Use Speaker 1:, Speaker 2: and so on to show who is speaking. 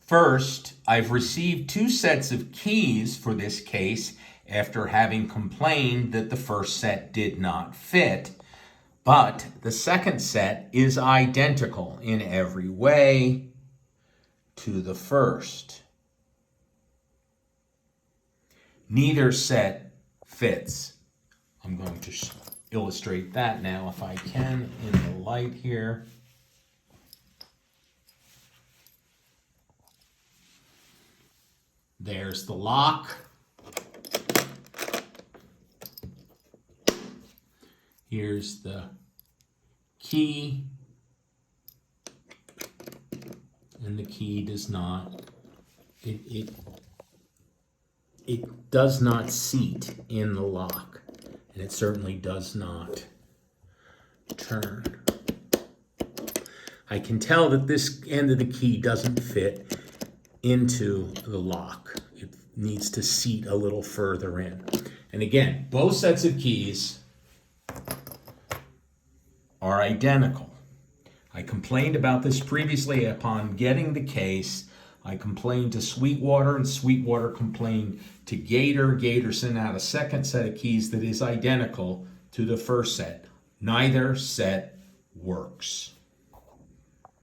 Speaker 1: First, I've received 2 sets of keys for this case after having complained that the first set did not fit, but the second set is identical in every way to the first. Neither set fits. I'm going to illustrate that now if I can in the light here. There's the lock. Here's the key. And the key does not, it does not seat in the lock. And it certainly does not turn. I can tell that this end of the key doesn't fit into the lock. It needs to seat a little further in. And again, both sets of keys are identical. I complained about this previously upon getting the case. I complained to Sweetwater, and Sweetwater complained to Gator. Gator sent out a second set of keys that is identical to the first set. Neither set works.